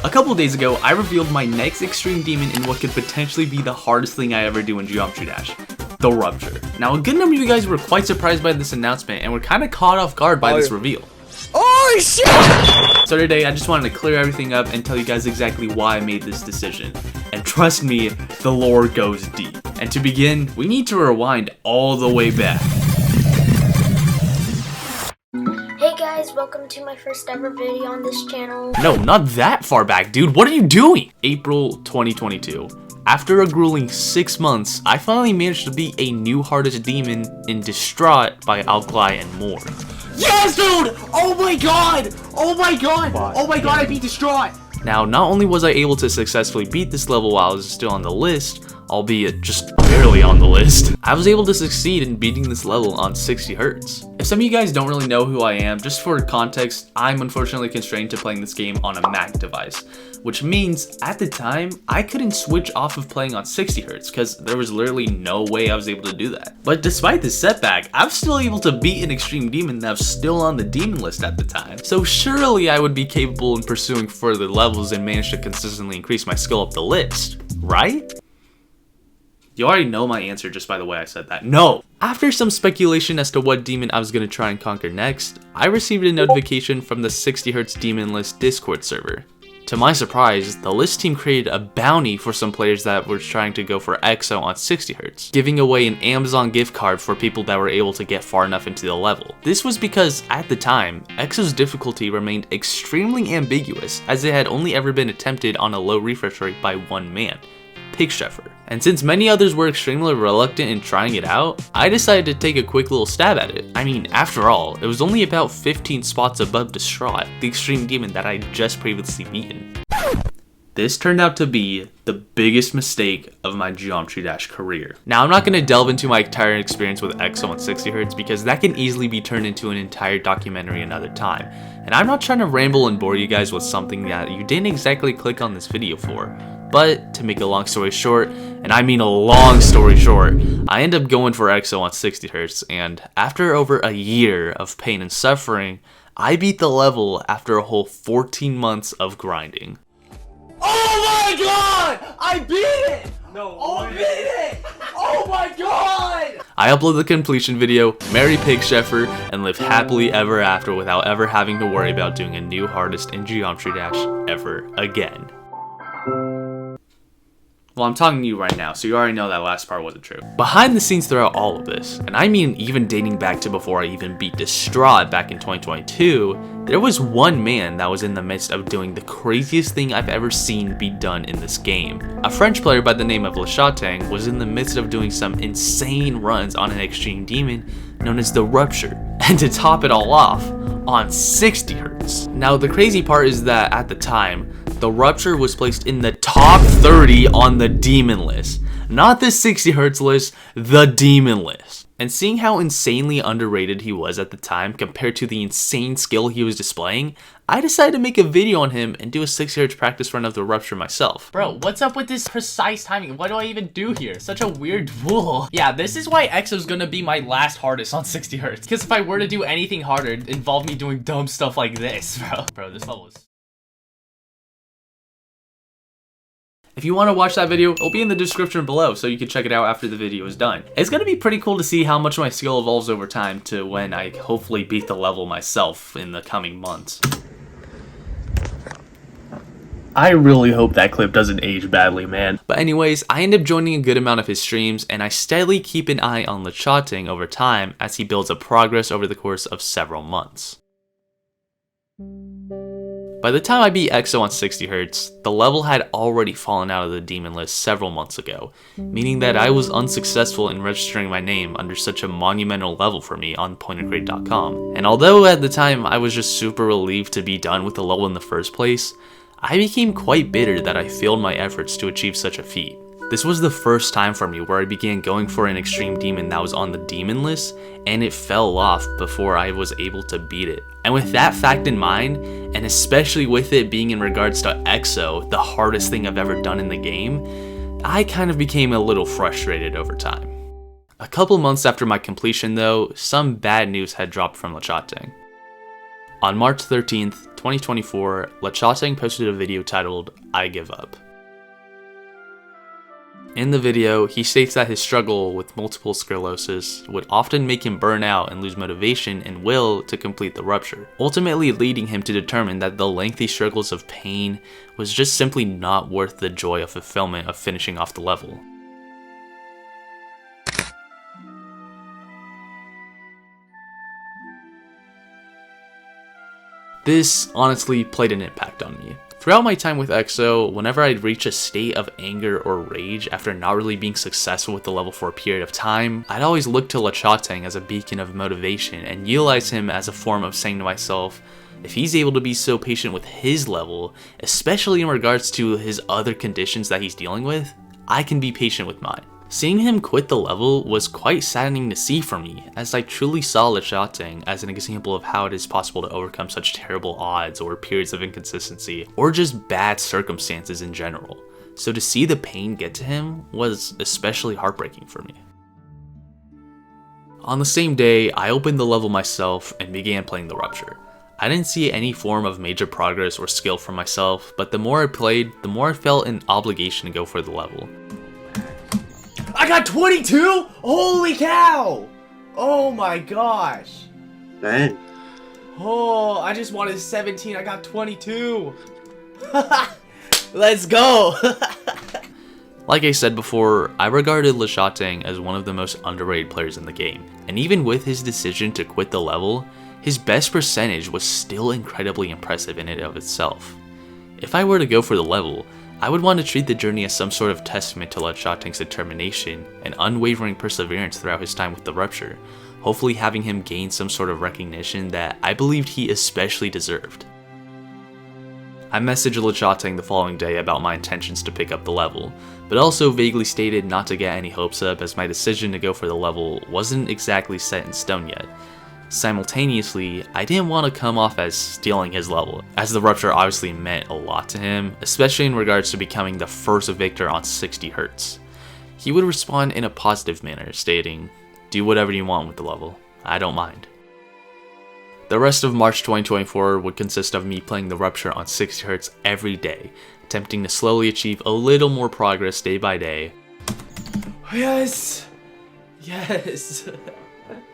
A couple days ago, I revealed my next extreme demon in what could potentially be the hardest thing I ever do in Geometry Dash, the Rupture. Now, a good number of you guys were quite surprised by this announcement and were kind of caught off guard by this reveal. Oh shit! So today, I just wanted to clear everything up and tell you guys exactly why I made this decision. And trust me, the lore goes deep. And to begin, we need to rewind all the way back. Hey guys, welcome to my first ever video on this channel. No, not that far back, dude. What are you doing? April 2022. After a grueling 6 months, I finally managed to beat a new hardest demon in Distraught by Alkali and more. Yes, dude! Oh my god! Oh my god! Oh my god, I beat Distraught! Now, not only was I able to successfully beat this level while I was still on the list, albeit just barely on the list, I was able to succeed in beating this level on 60 Hz. If some of you guys don't really know who I am, just for context, I'm unfortunately constrained to playing this game on a Mac device, which means at the time, I couldn't switch off of playing on 60 Hz because there was literally no way I was able to do that. But despite this setback, I was still able to beat an extreme demon that was still on the demon list at the time. So surely I would be capable in pursuing further levels and manage to consistently increase my skill up the list, right? You already know my answer just by the way I said that. No! After some speculation as to what demon I was going to try and conquer next, I received a notification from the 60 Hz Demon List Discord server. To my surprise, the list team created a bounty for some players that were trying to go for EXO on 60 Hz, giving away an Amazon gift card for people that were able to get far enough into the level. This was because, at the time, EXO's difficulty remained extremely ambiguous as it had only ever been attempted on a low refresh rate by one man, Pigcheffer. And since many others were extremely reluctant in trying it out, I decided to take a quick little stab at it. I mean, after all, it was only about 15 spots above Distraught, the extreme demon that I just previously beaten. This turned out to be the biggest mistake of my Geometry Dash career. Now, I'm not going to delve into my entire experience with EXO on 60 Hz because that can easily be turned into an entire documentary another time. And I'm not trying to ramble and bore you guys with something that you didn't exactly click on this video for. But to make a long story short, and I mean a long story short, I end up going for EXO on 60 Hz, and after over a year of pain and suffering, I beat the level after a whole 14 months of grinding. Oh my god! I beat it! No, I beat it! Oh my god! I upload the completion video, marry Pigcheffer, and live happily ever after without ever having to worry about doing a new hardest in Geometry Dash ever again. Well, I'm talking to you right now, so you already know that last part wasn't true. Behind the scenes throughout all of this, and I mean even dating back to before I even beat Distraught back in 2022, there was one man that was in the midst of doing the craziest thing I've ever seen be done in this game. A French player by the name of LACHATAIGNE was in the midst of doing some insane runs on an extreme demon known as the Rupture, and to top it all off, on 60 Hz. Now, the crazy part is that at the time, the Rupture was placed in the top 30 on the demon list. Not the 60 Hz list, the demon list. And seeing how insanely underrated he was at the time compared to the insane skill he was displaying, I decided to make a video on him and do a 60 Hz practice run of the Rupture myself. Bro, what's up with this precise timing? What do I even do here? Such a weird rule. Yeah, this is why EXO's gonna be my last hardest on 60 Hz. Because if I were to do anything harder, it'd involve me doing dumb stuff like this, bro. Bro, this level is... If you want to watch that video, it'll be in the description below so you can check it out after the video is done. It's going to be pretty cool to see how much my skill evolves over time to when I hopefully beat the level myself in the coming months. I really hope that clip doesn't age badly, man. But anyways, I end up joining a good amount of his streams, and I steadily keep an eye on LACHATAIGNE over time as he builds up progress over the course of several months. By the time I beat EXO on 60 Hz, the level had already fallen out of the demon list several months ago, meaning that I was unsuccessful in registering my name under such a monumental level for me on pointandcrate.com. And although at the time I was just super relieved to be done with the level in the first place, I became quite bitter that I failed my efforts to achieve such a feat. This was the first time for me where I began going for an extreme demon that was on the demon list, and it fell off before I was able to beat it. And with that fact in mind, and especially with it being in regards to EXO, the hardest thing I've ever done in the game, I kind of became a little frustrated over time. A couple months after my completion though, some bad news had dropped from LACHATAIGNE. On March 13th, 2024, LACHATAIGNE posted a video titled, "I Give Up." In the video, he states that his struggle with multiple sclerosis would often make him burn out and lose motivation and will to complete the rupture, ultimately leading him to determine that the lengthy struggles of pain was just simply not worth the joy of fulfillment of finishing off the level. This honestly played an impact on me. Throughout my time with EXO, whenever I'd reach a state of anger or rage after not really being successful with the level for a period of time, I'd always look to LACHATAIGNE as a beacon of motivation and utilize him as a form of saying to myself, if he's able to be so patient with his level, especially in regards to his other conditions that he's dealing with, I can be patient with mine. Seeing him quit the level was quite saddening to see for me, as I truly saw LACHATAIGNE as an example of how it is possible to overcome such terrible odds or periods of inconsistency, or just bad circumstances in general. So to see the pain get to him was especially heartbreaking for me. On the same day, I opened the level myself and began playing the Rupture. I didn't see any form of major progress or skill for myself, but the more I played, the more I felt an obligation to go for the level. I got 22? Holy cow! Oh my gosh. Dang. Oh, I just wanted 17. I got 22. Let's go. Like I said before, I regarded LACHATAIGNE as one of the most underrated players in the game, and even with his decision to quit the level, his best percentage was still incredibly impressive in and of itself. If I were to go for the level, I would want to treat the journey as some sort of testament to LACHATAIGNE's determination and unwavering perseverance throughout his time with the Rupture, hopefully having him gain some sort of recognition that I believed he especially deserved. I messaged LACHATAIGNE the following day about my intentions to pick up the level, but also vaguely stated not to get any hopes up as my decision to go for the level wasn't exactly set in stone yet. Simultaneously, I didn't want to come off as stealing his level, as the Rupture obviously meant a lot to him, especially in regards to becoming the first victor on 60 Hz. He would respond in a positive manner, stating, "Do whatever you want with the level, I don't mind." The rest of March 2024 would consist of me playing the Rupture on 60 Hz every day, attempting to slowly achieve a little more progress day by day. Yes. Yes.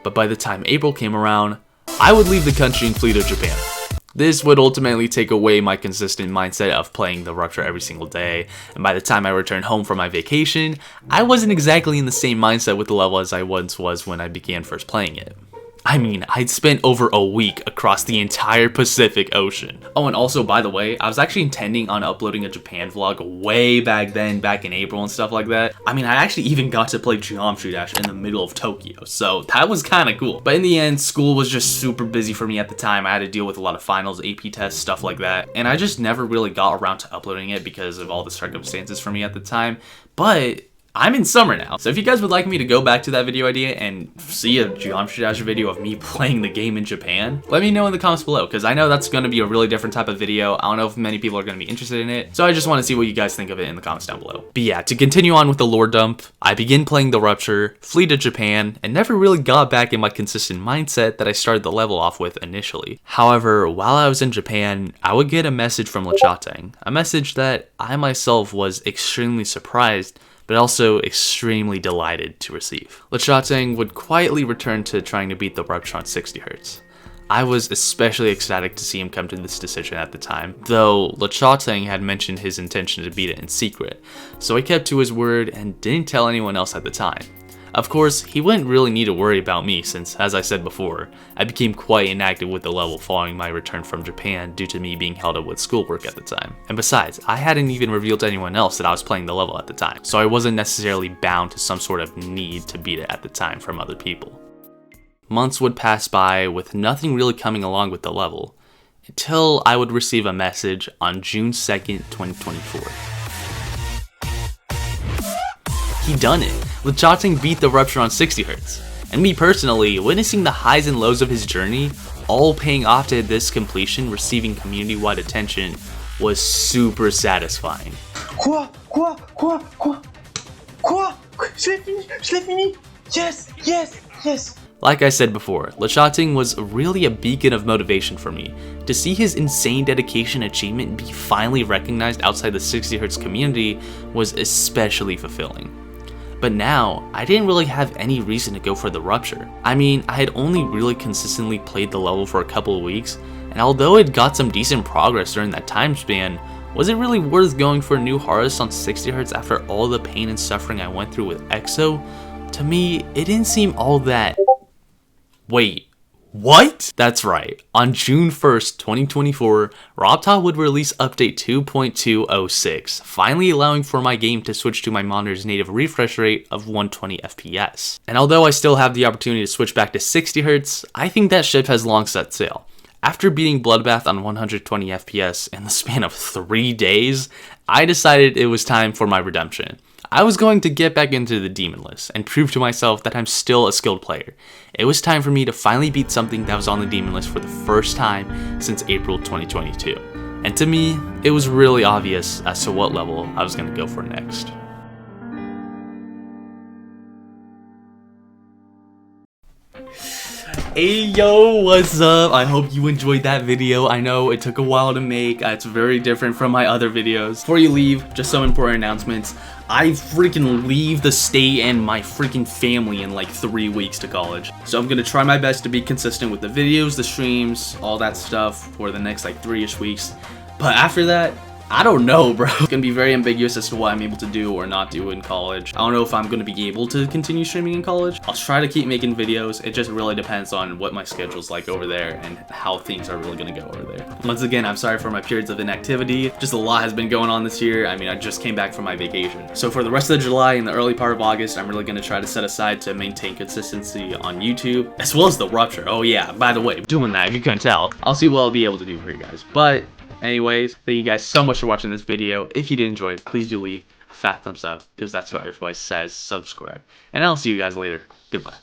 But by the time April came around, I would leave the country and flee to Japan. This would ultimately take away my consistent mindset of playing the Rupture every single day, and by the time I returned home from my vacation, I wasn't exactly in the same mindset with the level as I once was when I began first playing it. I mean, I'd spent over a week across the entire Pacific Ocean. Oh, and also, by the way, I was actually intending on uploading a Japan vlog way back then, back in April and stuff like that. I mean, I actually even got to play Geometry Dash in the middle of Tokyo, so that was kind of cool. But in the end, school was just super busy for me at the time. I had to deal with a lot of finals, AP tests, stuff like that, and I just never really got around to uploading it because of all the circumstances for me at the time. But I'm in summer now, so if you guys would like me to go back to that video idea and see a Geometry Dash video of me playing the game in Japan, let me know in the comments below, because I know that's going to be a really different type of video. I don't know if many people are going to be interested in it, so I just want to see what you guys think of it in the comments down below. But yeah, to continue on with the lore dump, I begin playing the Rupture, flee to Japan, and never really got back in my consistent mindset that I started the level off with initially. However, while I was in Japan, I would get a message from LACHATAIGNE, a message that I myself was extremely surprised but also extremely delighted to receive. LACHATAIGNE would quietly return to trying to beat the Rupture on 60 Hz. I was especially ecstatic to see him come to this decision at the time, though LACHATAIGNE had mentioned his intention to beat it in secret, so I kept to his word and didn't tell anyone else at the time. Of course, he wouldn't really need to worry about me since, as I said before, I became quite inactive with the level following my return from Japan due to me being held up with schoolwork at the time. And besides, I hadn't even revealed to anyone else that I was playing the level at the time, so I wasn't necessarily bound to some sort of need to beat it at the time from other people. Months would pass by with nothing really coming along with the level, until I would receive a message on June 2nd, 2024. He done it! LACHATAIGNE beat the Rupture on 60 Hz. And me personally, witnessing the highs and lows of his journey, all paying off to this completion receiving community-wide attention, was super satisfying. Quoi? Je l'ai fini! Yes! Like I said before, LACHATAIGNE was really a beacon of motivation for me. To see his insane dedication and achievement be finally recognized outside the 60Hz community was especially fulfilling. But now, I didn't really have any reason to go for the Rupture. I mean, I had only really consistently played the level for a couple of weeks, and although it got some decent progress during that time span, was it really worth going for a new hardest on 60Hz after all the pain and suffering I went through with EXO? To me, it didn't seem all that... Wait, what? That's right, on June 1st, 2024, RUPTURE would release update 2.206, finally allowing for my game to switch to my monitor's native refresh rate of 120 FPS. And although I still have the opportunity to switch back to 60Hz, I think that ship has long set sail. After beating Bloodbath on 120 FPS in the span of 3 days, I decided it was time for my redemption. I was going to get back into the demon list and prove to myself that I'm still a skilled player. It was time for me to finally beat something that was on the demon list for the first time since April 2022. And to me, it was really obvious as to what level I was going to go for next. Hey yo, what's up? I hope you enjoyed that video. I know it took a while to make. It's very different from my other videos. Before you leave, just some important announcements. I freaking leave the state and my freaking family in like 3 weeks to college. So I'm gonna try my best to be consistent with the videos, the streams, all that stuff for the next like 3-ish weeks. But after that, I don't know, bro. It's gonna be very ambiguous as to what I'm able to do or not do in college. I don't know if I'm gonna be able to continue streaming in college. I'll try to keep making videos. It just really depends on what my schedule's like over there and how things are really gonna go over there. Once again, I'm sorry for my periods of inactivity. Just a lot has been going on this year. I mean, I just came back from my vacation. So for the rest of July and the early part of August, I'm really gonna try to set aside to maintain consistency on YouTube, as well as the Rupture. Oh yeah, by the way, doing that, if you couldn't tell. I'll see what I'll be able to do for you guys. But anyways, thank you guys so much for watching this video. If you did enjoy it, please do leave a fat thumbs up, because that's what everybody says. Subscribe. And I'll see you guys later. Goodbye.